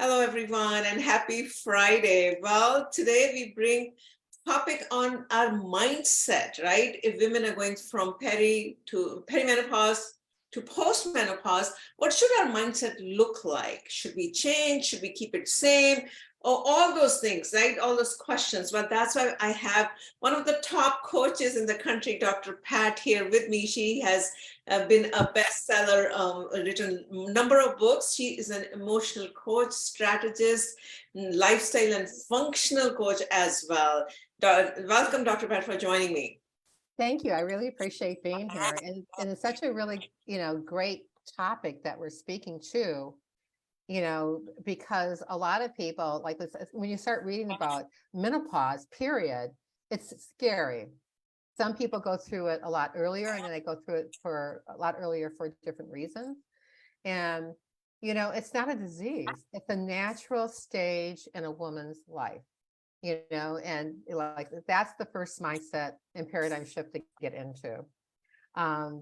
Hello, everyone, and happy Friday. Well, today we bring topic on our mindset, right? If women are going from perimenopause to postmenopause, what should our mindset look like? Should we change? Should we keep it same? Or all those things, right? All those questions. But that's why I have one of the top coaches in the country, Dr. Pat, here with me. She has been a bestseller, written a number of books. She is an emotional coach, strategist, lifestyle and functional coach as well. Welcome, Dr. Pat, for joining me. Thank you. I really appreciate being here. And it's such a really, great topic that we're speaking to, because a lot of people like this, when you start reading about menopause, period, it's scary. Some people go through it a lot earlier and then they go through it for a lot earlier for different reasons. And, it's not a disease. It's a natural stage in a woman's life. And like that's the first mindset and paradigm shift to get into,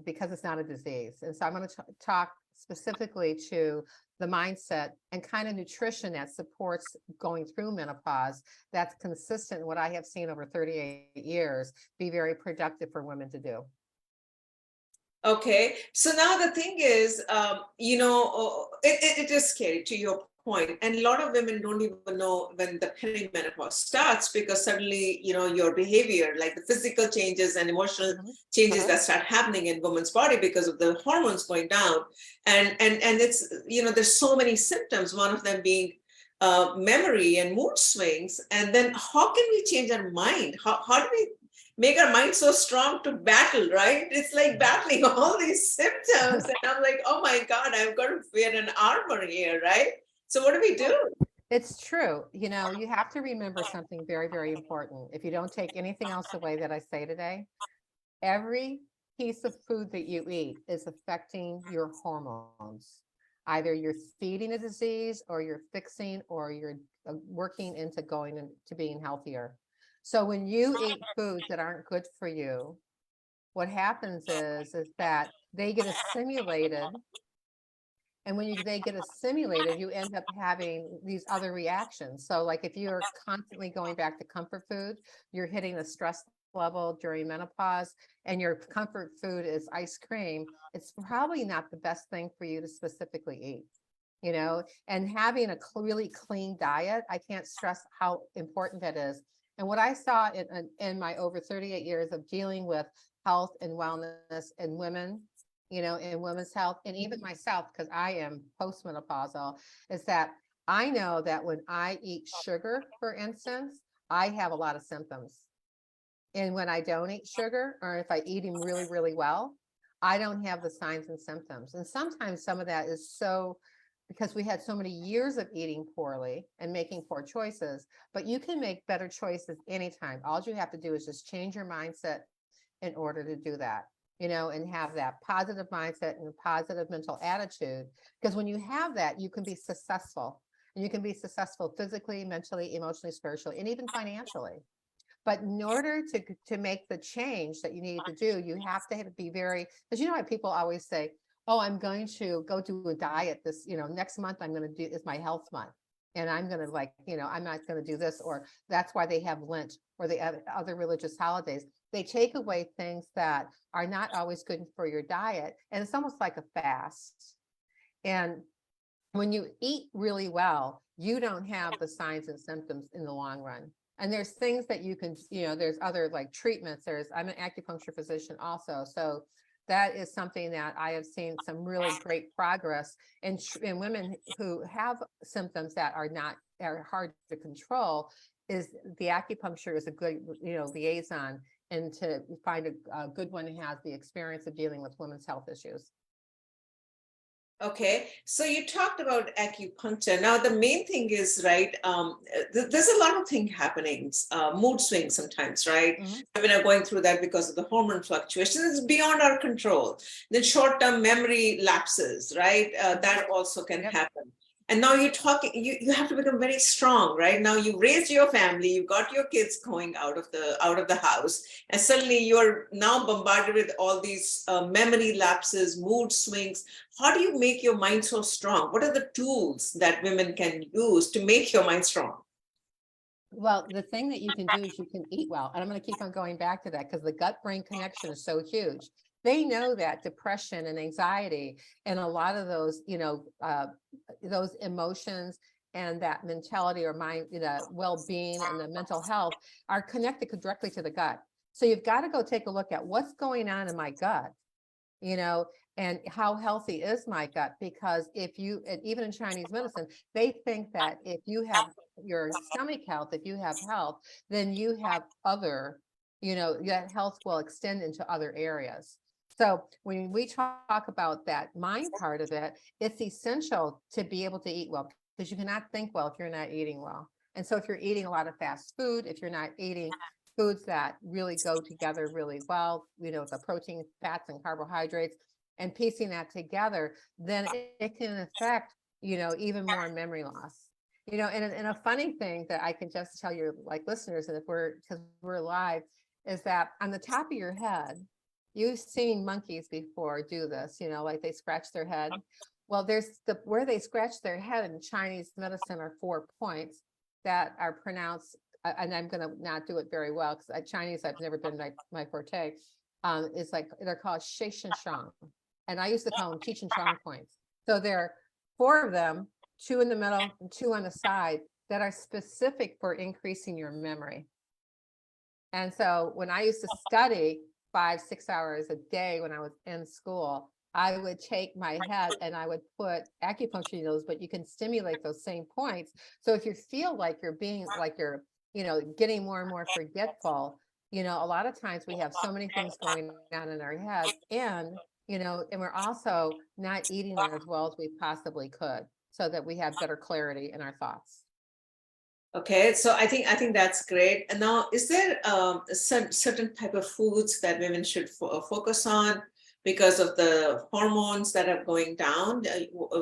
because it's not a disease. And so I'm going to talk specifically to the mindset and kind of nutrition that supports going through menopause that's consistent in what I have seen over 38 years be very productive for women to do. Okay, so now the thing is, it is scary to your point, and a lot of women don't even know when the perimenopause starts because suddenly, your behavior, like the physical changes and emotional changes that start happening in women's body because of the hormones going down, and it's there's so many symptoms. One of them being memory and mood swings, and then how can we change our mind? How do we make our mind so strong to battle, right? It's like battling all these symptoms. And I'm like, oh my God, I've got to wear an armor here, right? So what do we do? It's true. You have to remember something very, very important. If you don't take anything else away that I say today, every piece of food that you eat is affecting your hormones. Either you're feeding a disease or you're fixing or you're working into going into being healthier. So when you eat foods that aren't good for you, what happens is that they get assimilated. And when they get assimilated, you end up having these other reactions. So like if you're constantly going back to comfort food, you're hitting a stress level during menopause and your comfort food is ice cream, it's probably not the best thing for you to specifically eat. And having a really clean diet, I can't stress how important that is. And what I saw in my over 38 years of dealing with health and wellness in women, in women's health, and even myself, because I am postmenopausal, is that I know that when I eat sugar, for instance, I have a lot of symptoms. And when I don't eat sugar, or if I eat them really, really well, I don't have the signs and symptoms. And sometimes some of that is because we had so many years of eating poorly and making poor choices, but you can make better choices anytime. All you have to do is just change your mindset in order to do that, and have that positive mindset and a positive mental attitude. Because when you have that, you can be successful, and you can be successful physically, mentally, emotionally, spiritually, and even financially. But in order to make the change that you need to do, you have to be very, because how people always say, oh, I'm going to go do a diet this, next month I'm going to do is my health month. And I'm going to I'm not going to do this, or that's why they have Lent or the other religious holidays. They take away things that are not always good for your diet. And it's almost like a fast. And when you eat really well, you don't have the signs and symptoms in the long run. And there's things that you can, there's other like treatments. I'm an acupuncture physician also. So that is something that I have seen some really great progress in women who have symptoms that are hard to control. Is the acupuncture is a good, liaison, and to find a good one who has the experience of dealing with women's health issues. Okay, so you talked about acupuncture. Now, the main thing is, right, there's a lot of things happening, mood swings sometimes, right? Women are going through that because of the hormone fluctuations. It's beyond our control. Then short-term memory lapses, right? That also can happen. And now you're talking, you have to become very strong, right? Now you raised your family, you got your kids going out of the house, and suddenly you're now bombarded with all these memory lapses, mood swings. How do you make your mind so strong? What are the tools that women can use to make your mind strong? Well, the thing that you can do is you can eat well. And I'm going to keep on going back to that because the gut brain connection is so huge. They know that depression and anxiety and a lot of those, those emotions and that mentality or mind, well-being and the mental health are connected directly to the gut. So you've got to go take a look at what's going on in my gut, you know, and how healthy is my gut? Because if you, and even in Chinese medicine, they think that if you have your stomach health, if you have health, then you have other, that health will extend into other areas. So when we talk about that mind part of it, it's essential to be able to eat well because you cannot think well if you're not eating well. And so if you're eating a lot of fast food, if you're not eating foods that really go together really well, the protein, fats, and carbohydrates, and piecing that together, then it can affect, even more memory loss. And a funny thing that I can just tell your like listeners, and if because we're live, is that on the top of your head, you've seen monkeys before do this, like they scratch their head. Well, there's where they scratch their head in Chinese medicine are 4 points that are pronounced, and I'm going to not do it very well because Chinese, I've never been my forte. It's like they're called Shay Shen Shang. And I used to call them Cheech and Chong points. So there are 4 of them, 2 in the middle and 2 on the side that are specific for increasing your memory. And so when I used to study 5-6 hours a day when I was in school, I would take my head and I would put acupuncture needles, but you can stimulate those same points. So if you feel like you're being like you're, getting more and more forgetful, a lot of times we have so many things going on in our head and we're also not eating as well as we possibly could so that we have better clarity in our thoughts. Okay, so I think that's great. And now, is there a certain type of foods that women should focus on because of the hormones that are going down?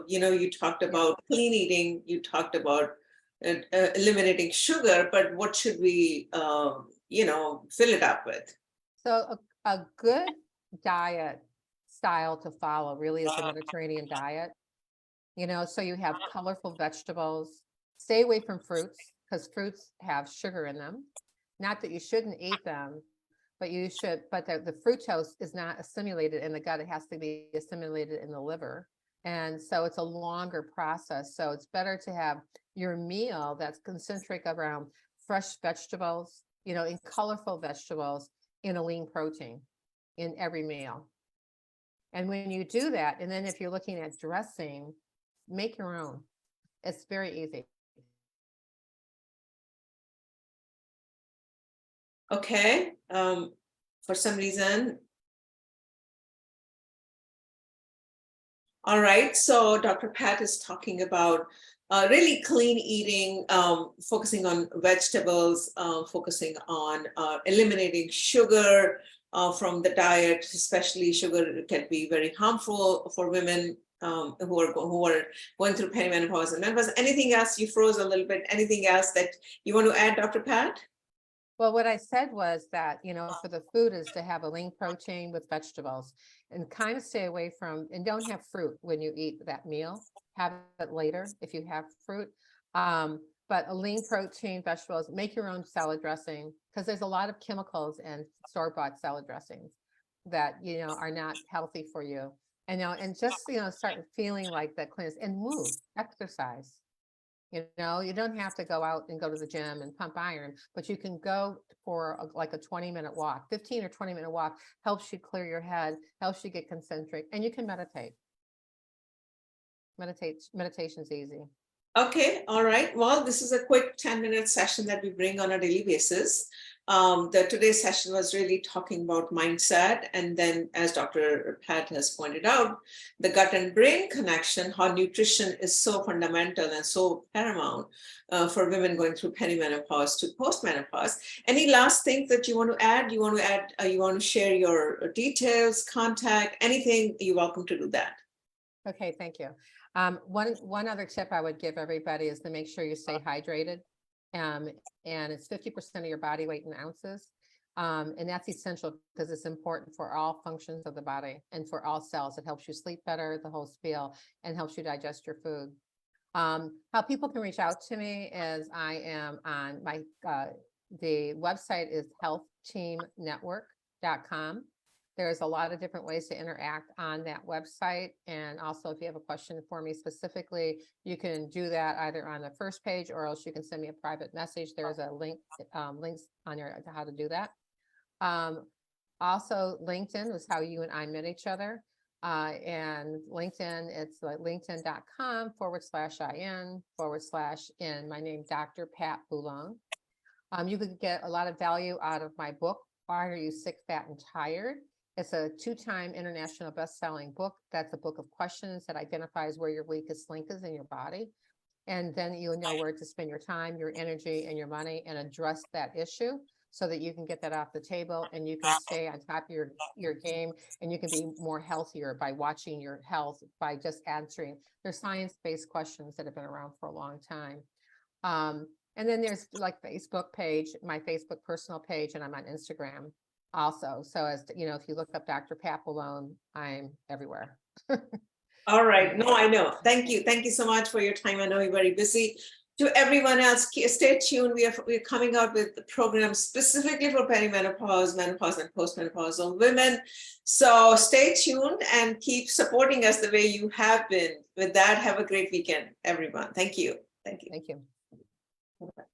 You talked Yeah. about clean eating, you talked about eliminating sugar, but what should we, fill it up with? So a good diet style to follow really is the Mediterranean diet. So you have colorful vegetables. Stay away from fruits because fruits have sugar in them. Not that you shouldn't eat them, but you should, but the fructose is not assimilated in the gut. It has to be assimilated in the liver. And so it's a longer process. So it's better to have your meal that's concentric around fresh vegetables, in colorful vegetables, in a lean protein in every meal. And when you do that, and then if you're looking at dressing, make your own. It's very easy. Okay, for some reason. All right, so Dr. Pat is talking about really clean eating, focusing on vegetables, focusing on eliminating sugar from the diet, especially sugar can be very harmful for women who are going through perimenopause and menopause. Anything else? You froze a little bit. Anything else that you want to add, Dr. Pat? Well, what I said was that, for the food is to have a lean protein with vegetables and kind of stay away from, and don't have fruit when you eat that meal. Have it later if you have fruit. But a lean protein, vegetables, make your own salad dressing because there's a lot of chemicals in store-bought salad dressings that, are not healthy for you. And just, start feeling like that cleanse and move, exercise. You don't have to go out and go to the gym and pump iron, but you can go for like a 20-minute walk. 15 or 20-minute walk helps you clear your head, helps you get concentric, and you can meditate. Meditation's easy. Okay, all right. Well, this is a quick 10-minute session that we bring on a daily basis. Today's session was really talking about mindset. And then, as Dr. Pat has pointed out, the gut and brain connection, how nutrition is so fundamental and so paramount for women going through perimenopause to postmenopause. Any last things that you want to add? You want to share your details, contact, anything, you're welcome to do that. Okay, thank you. One other tip I would give everybody is to make sure you stay hydrated. And it's 50% of your body weight in ounces. And that's essential because it's important for all functions of the body and for all cells. It helps you sleep better, the whole spiel, and helps you digest your food. How people can reach out to me is I am on my, the website is healthteamnetwork.com. There's a lot of different ways to interact on that website. And also, if you have a question for me specifically, you can do that either on the first page or else you can send me a private message. There's a link, links on there to how to do that. Also, LinkedIn is how you and I met each other. And LinkedIn, it's like linkedin.com/in/in my name, Dr. Pat Boulogne. You could get a lot of value out of my book, Why Are You Sick, Fat, and Tired? It's a 2-time international best-selling book. That's a book of questions that identifies where your weakest link is in your body. And then you'll know where to spend your time, your energy, and your money and address that issue so that you can get that off the table and you can stay on top of your game and you can be more healthier by watching your health, by just answering. There's science-based questions that have been around for a long time. And then there's like Facebook page, my Facebook personal page, and I'm on Instagram also. So as you know, if you look up Dr. Pat Boulogne, I'm everywhere. All right. No, I know. Thank you. Thank you so much for your time. I know you're very busy. To everyone else, stay tuned. We're coming out with the program specifically for perimenopause, menopause, and postmenopausal women. So stay tuned and keep supporting us the way you have been. With that, have a great weekend, everyone. Thank you. Thank you. Thank you.